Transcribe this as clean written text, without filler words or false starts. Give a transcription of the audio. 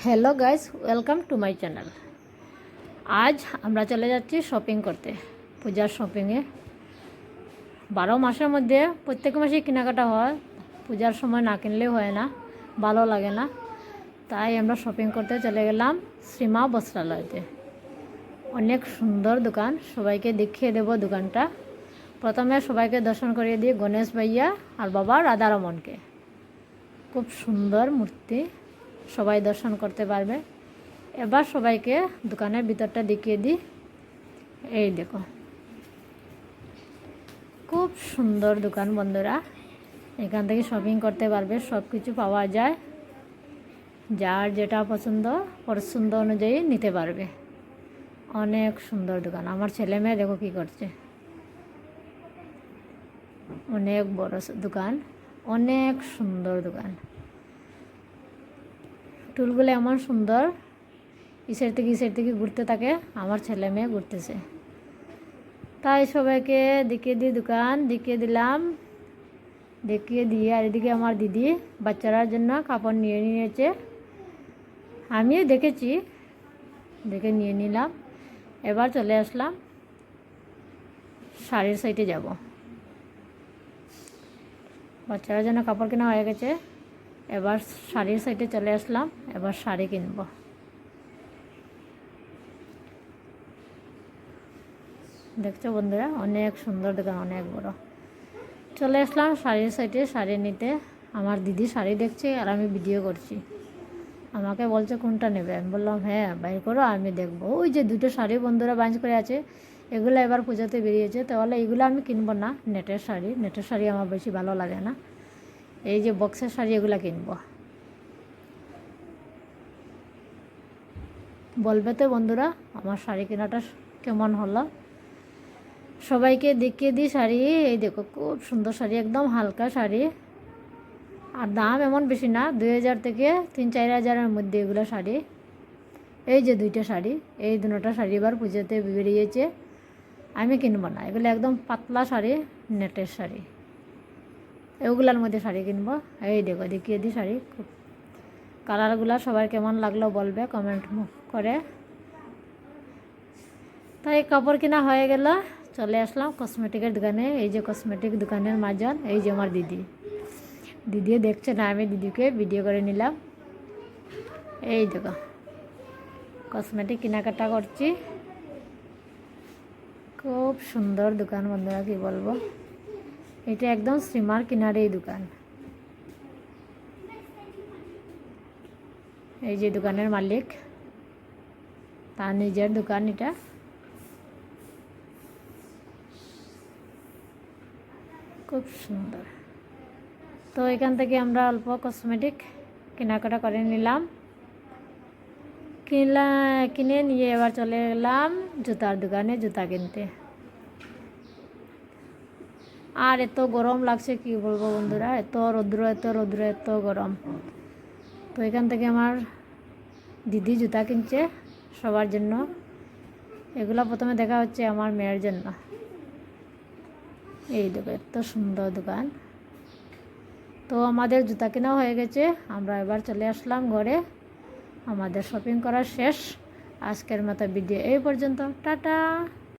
Hello guys, welcome to my channel. আজ আমরা চলে যাচ্ছি শপিং করতে, পূজার শপিংয়ে। 12 মাসের মধ্যে প্রত্যেক মাসেই কেনাকাটা হয়, পূজার সময় না কিনলেও হয় না, ভালো লাগে না। তাই আমরা শপিং করতে চলে গেলাম শ্রীমা বস্ত্রালয়তে। অনেক সুন্দর দোকান, সবাইকে দেখিয়ে দেব দোকানটা। প্রথমে সবাইকে দর্শন করিয়ে দিই গণেশ ভাইয়া আর বাবা রাধারমণকে। খুব সুন্দর মূর্তি, সবাই দর্শন করতে পারবে। এবার সবাইকে দোকানের ভিতরটা দেখিয়ে দিই। এই দেখো, খুব সুন্দর দোকান বন্ধুরা। এখান থেকে শপিং করতে পারবে, সব কিছু পাওয়া যায়। যার যেটা পছন্দ অনুযায়ী নিতে পারবে। অনেক সুন্দর দোকান। আমার ছেলে মেয়ে দেখো কী করছে। অনেক বড় দোকান, অনেক সুন্দর দোকান। টুলগুলো এমন সুন্দর, ইসের থেকে ঘুরতে থাকে। আমার ছেলে মেয়ে ঘুরতেছে, তাই সবাইকে দেখিয়ে দিই দোকান। দেখিয়ে দিলাম, দেখিয়ে দিয়ে আর এদিকে আমার দিদি বাচ্চারার জন্য কাপড় নিয়ে নিয়েছে। আমিও দেখেছি, দেখে নিয়ে নিলাম। এবার চলে আসলাম শাড়ির সাইডে যাব। বাচ্চারার জন্য কাপড় কেনা হয়ে গেছে, এবার শাড়ির সাইডে চলে আসলাম। এবার শাড়ি কিনব। দেখছো বন্ধুরা, অনেক সুন্দর দোকান, অনেক বড়। চলে আসলাম শাড়ির সাইডে শাড়ি নিতে। আমার দিদি শাড়ি দেখছে আর আমি ভিডিও করছি। আমাকে বলছে কোনটা নেবে, আমি বললাম হ্যাঁ বাইর করো, আমি দেখবো। ওই যে দুটো শাড়ি বন্ধুরা বাঞ্চ করে আছে, এগুলো এবার পূজাতে বেরিয়েছে, তাহলে এগুলো আমি কিনবো না। নেটের শাড়ি আমার বেশি ভালো লাগে না। এই যে বক্সের শাড়ি, এগুলো কিনবো। বলবে তো বন্ধুরা আমার শাড়ি কেনাটা কেমন হলো। সবাইকে দেখিয়ে দিই শাড়ি। এই দেখো, খুব সুন্দর শাড়ি, একদম হালকা শাড়ি। আর দাম এমন বেশি না, 2000 থেকে 3-4 হাজারের মধ্যে এগুলো শাড়ি। এই যে দুইটা শাড়ি, এই দুটো শাড়ি এবার পুজোতে বেরিয়েছে। আমি কিনবো না, এগুলো একদম পাতলা শাড়ি, নেটের শাড়ি। এগুলোর মধ্যে শাড়ি কিনবো। এই দেখো, দেখিয়ে দিই শাড়ি। খুব কালারগুলো সবার কেমন লাগলো বলবে কমেন্ট করে। তাই কাপড় কেনা হয়ে গেল, চলে আসলাম কসমেটিকের দোকানে। এই যে কসমেটিক দোকানের মাজন, এই যে আমার দিদিও দেখছে না, আমি দিদিকে ভিডিও করে নিলাম। এই দেখো, কসমেটিক কেনাকাটা করছি। খুব সুন্দর দোকান বন্ধুরা, কি বলবো। এটা একদম শ্রীমার কিনারে এই দোকান। এই যে দোকানের মালিক, তার নিজের দোকান এটা। খুব সুন্দর। তো এখান থেকে আমরা অল্প কসমেটিক কেনাকাটা করে নিলাম। কিনে নিয়ে এবার চলে গেলাম জুতার দোকানে জুতা কিনতে। আর এত গরম লাগছে কি বলবো বন্ধুরা, এত রৌদ্র এত গরম। তো এখান থেকে আমার দিদি জুতা কিনছে সবার জন্য। এগুলো প্রথমে দেখা হচ্ছে আমার মেয়ের জন্য। এই দেখো, এত সুন্দর দোকান। তো আমাদের জুতা কেনা হয়ে গেছে, আমরা এবার চলে আসলাম ঘরে। আমাদের শপিং করা শেষ। আজকের মতো ভিডিও এই পর্যন্ত, টাটা।